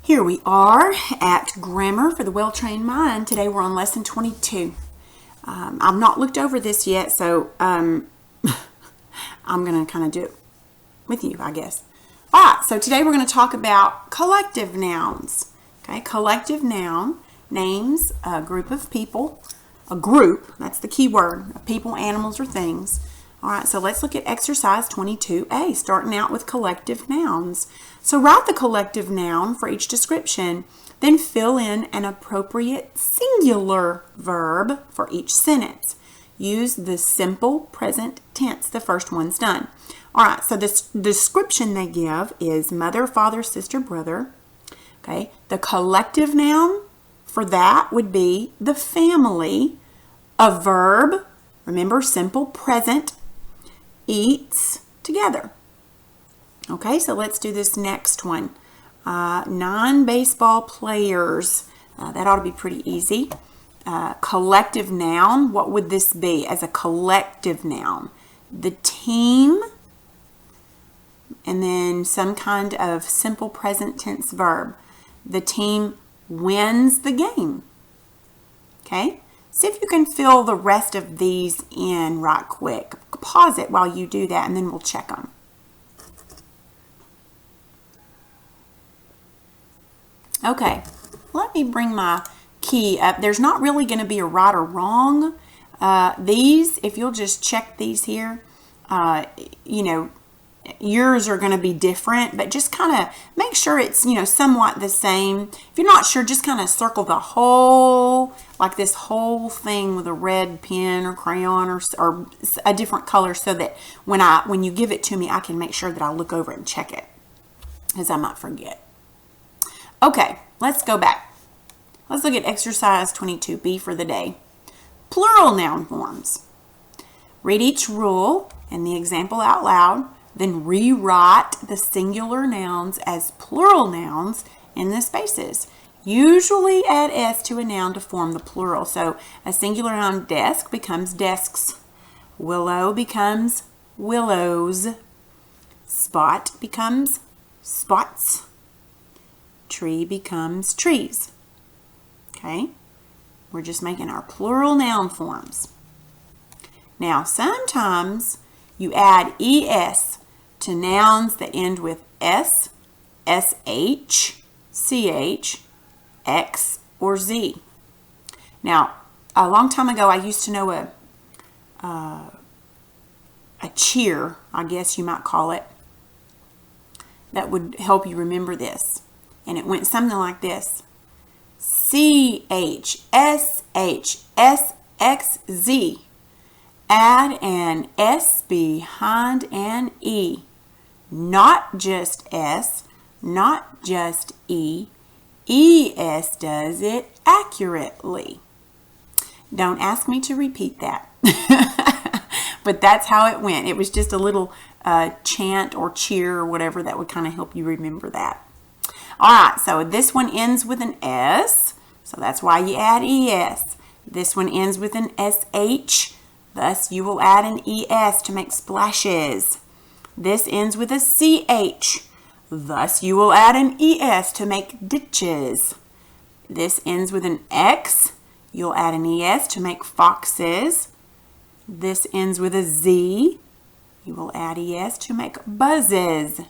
Here we are at Grammar for the Well-Trained Mind. Today we're on Lesson 22. I've not looked over this yet, so I'm going to kind of do it with you, I guess. All right, so today we're going to talk about collective nouns. Okay, collective noun names a group of people, that's the key word, of people, animals, or things. All right, so let's look at exercise 22A, starting out with collective nouns. So write the collective noun for each description, then fill in an appropriate singular verb for each sentence. Use the simple present tense. The first one's done. All right, so this description they give is mother, father, sister, brother. Okay, the collective noun for that would be the family. A verb, remember, simple present, eats together. Okay, so let's do this next one. Non-baseball players. That ought to be pretty easy. Collective noun, what would this be as a collective noun? The team, and then some kind of simple present tense verb. The team wins the game. Okay? See if you can fill the rest of these in right quick. Pause it while you do that, and then we'll check them. Okay, let me bring my key up. There's not really going to be a right or wrong. These, if you'll just check these here, yours are going to be different, but just kind of make sure it's, somewhat the same. If you're not sure, just kind of circle the whole, like this whole thing with a red pen or crayon or a different color, so that when you give it to me, I can make sure that I look over it and check it, because I might forget. Okay, let's go back. Let's look at exercise 22B for the day. Plural noun forms. Read each rule and the example out loud, then rewrite the singular nouns as plural nouns in the spaces. Usually add s to a noun to form the plural. So a singular noun, desk, becomes desks. Willow becomes willows. Spot becomes spots. Tree becomes trees. Okay? We're just making our plural noun forms. Now, sometimes you add es to nouns that end with s, sh, ch, x, or z. Now, a long time ago, I used to know a cheer, I guess you might call it, that would help you remember this. And it went something like this. C-H-S-H-S-X-Z. Add an S behind an E. Not just S, not just E. ES does it accurately. Don't ask me to repeat that. But that's how it went. It was just a little chant or cheer or whatever that would kind of help you remember that. All right, so this one ends with an S, so that's why you add ES. This one ends with an SH, thus you will add an ES to make splashes. This ends with a CH, thus you will add an ES to make ditches. This ends with an X, you'll add an ES to make foxes. This ends with a Z, you will add ES to make buzzes.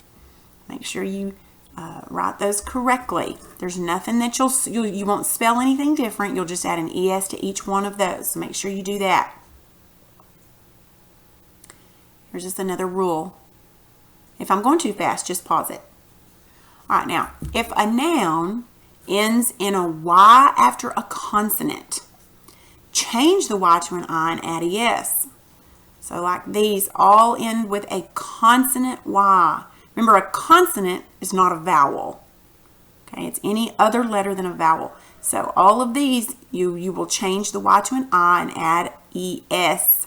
Make sure you write those correctly. There's nothing that you won't spell anything different. You'll just add an ES to each one of those. So make sure you do that. Here's just another rule. If I'm going too fast, just pause it. All right, now, if a noun ends in a Y after a consonant, change the Y to an I and add ES. So like these all end with a consonant Y. Remember, a consonant is not a vowel. Okay, it's any other letter than a vowel. So all of these, you will change the Y to an I and add ES.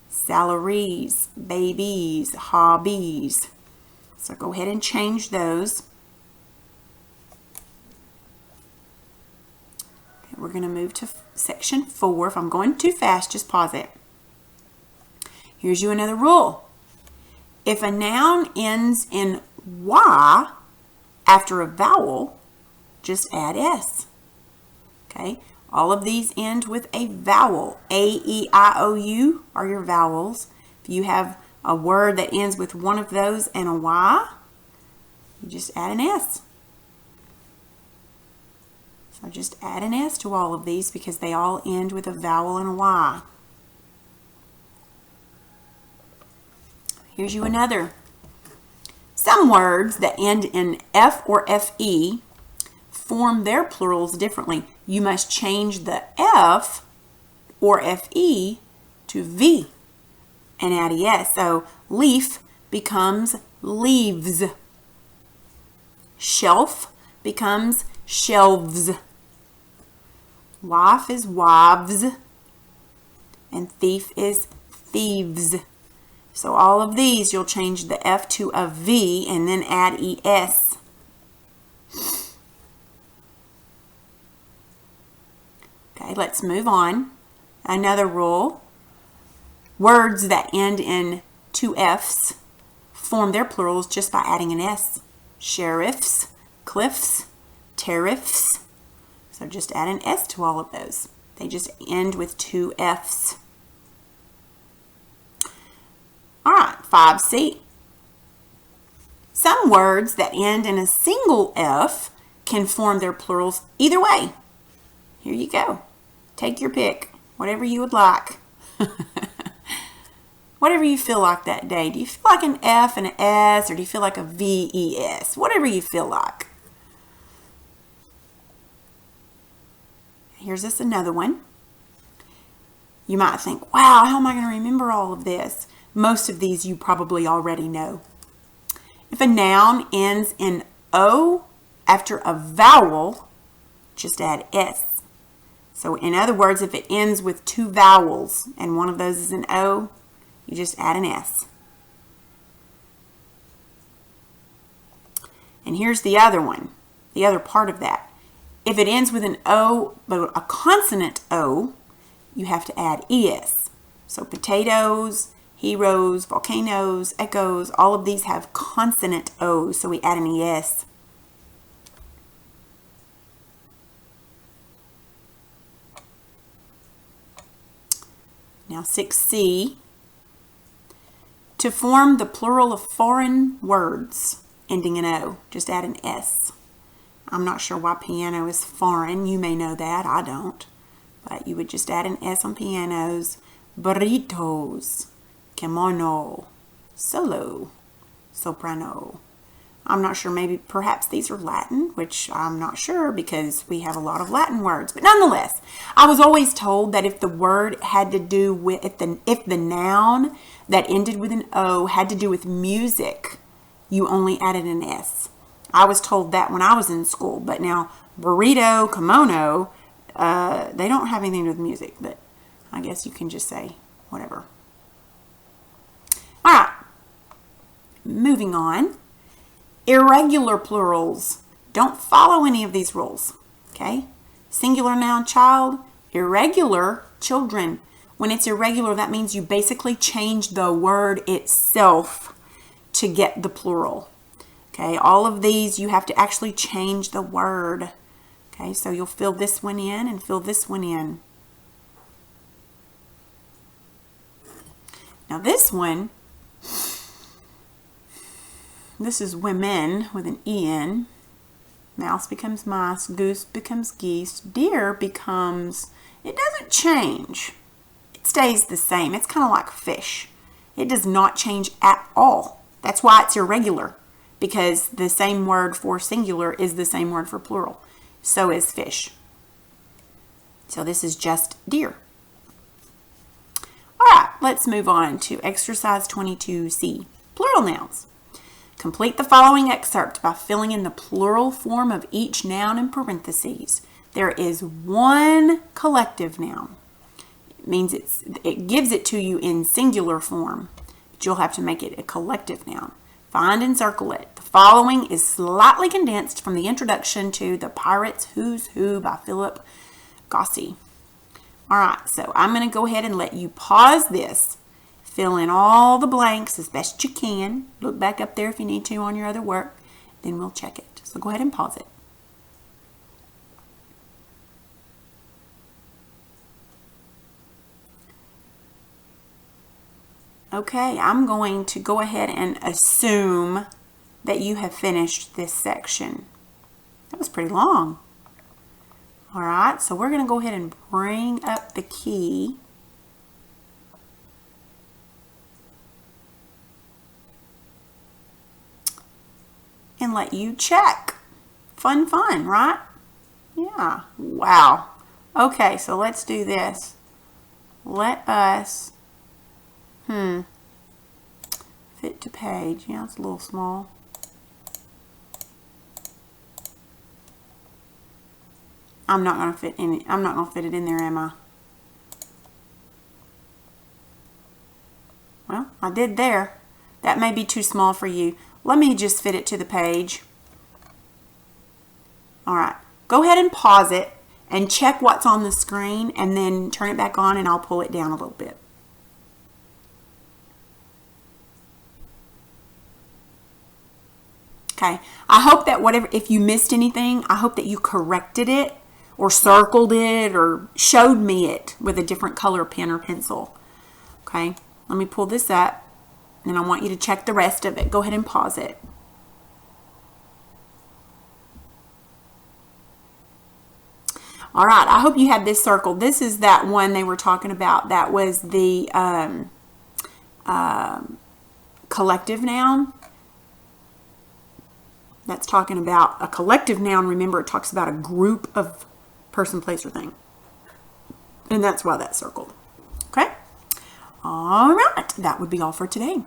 Salaries, babies, hobbies. So go ahead and change those. Okay, we're going to move to section 4. If I'm going too fast, just pause it. Here's you another rule. If a noun ends in Y after a vowel, just add S. Okay, all of these end with a vowel. A, E, I, O, U are your vowels. If you have a word that ends with one of those and a Y, you just add an S. So just add an S to all of these because they all end with a vowel and a Y. Here's you another. Some words that end in F or FE form their plurals differently. You must change the F or FE to V and add ES. So leaf becomes leaves. Shelf becomes shelves. Wife is wives. And thief is thieves. So all of these, you'll change the F to a V and then add ES. Okay, let's move on. Another rule. Words that end in two Fs form their plurals just by adding an S. Sheriffs, cliffs, tariffs. So just add an S to all of those. They just end with two Fs. All right, 5C. Some words that end in a single F can form their plurals either way. Here you go. Take your pick, whatever you would like. Whatever you feel like that day. Do you feel like an F and an S, or do you feel like a VES? Whatever you feel like. Here's this another one. You might think, wow, how am I going to remember all of this? Most of these you probably already know. If a noun ends in O after a vowel, just add S. So in other words, if it ends with two vowels and one of those is an O, you just add an S. And here's the other one, the other part of that. If it ends with an O, but a consonant O, you have to add ES. So potatoes, heroes, volcanoes, echoes, all of these have consonant O's, so we add an ES. Now 6C. To form the plural of foreign words ending in O, just add an S. I'm not sure why piano is foreign. You may know that. I don't. But you would just add an S on pianos. Burritos, kimono, solo, soprano. I'm not sure. Maybe perhaps these are Latin, which I'm not sure because we have a lot of Latin words. But nonetheless, I was always told that if the word had to do with, if the noun that ended with an O had to do with music, you only added an S. I was told that when I was in school, but now burrito, kimono, they don't have anything to do with music, but I guess you can just say whatever. All right, moving on. Irregular plurals don't follow any of these rules, okay? Singular noun child, irregular children. When it's irregular, that means you basically change the word itself to get the plural. Okay, all of these you have to actually change the word. Okay, so you'll fill this one in and fill this one in. Now this one, this is women with an E-N. Mouse becomes mice, goose becomes geese, deer becomes, it doesn't change. It stays the same. It's kind of like fish. It does not change at all. That's why it's irregular, because the same word for singular is the same word for plural. So is fish. So this is just deer. All right, let's move on to exercise 22C, plural nouns. Complete the following excerpt by filling in the plural form of each noun in parentheses. There is one collective noun. It means it gives it to you in singular form, but you'll have to make it a collective noun. Find and circle it. The following is slightly condensed from the introduction to The Pirates Who's Who by Philip Gossey. All right, so I'm going to go ahead and let you pause this. Fill in all the blanks as best you can. Look back up there if you need to on your other work. Then we'll check it. So go ahead and pause it. Okay, I'm going to go ahead and assume that you have finished this section. That was pretty long. All right, so we're going to go ahead and bring up the key. And let you check. Fun, right? Yeah. Wow. Okay, so let's do this. Let us fit to page. Yeah, it's a little small. I'm not going to fit it in there, am I? Well, I did there. That may be too small for you. Let me just fit it to the page. All right. Go ahead and pause it and check what's on the screen and then turn it back on and I'll pull it down a little bit. Okay. I hope that if you missed anything, I hope that you corrected it or circled it or showed me it with a different color pen or pencil. Okay. Let me pull this up and I want you to check the rest of it. Go ahead and pause it. All right, I hope you had this circled. This is that one they were talking about. That was the collective noun. That's talking about a collective noun. Remember, it talks about a group of person, place, or thing. And that's why that's circled. Okay? All right, that would be all for today.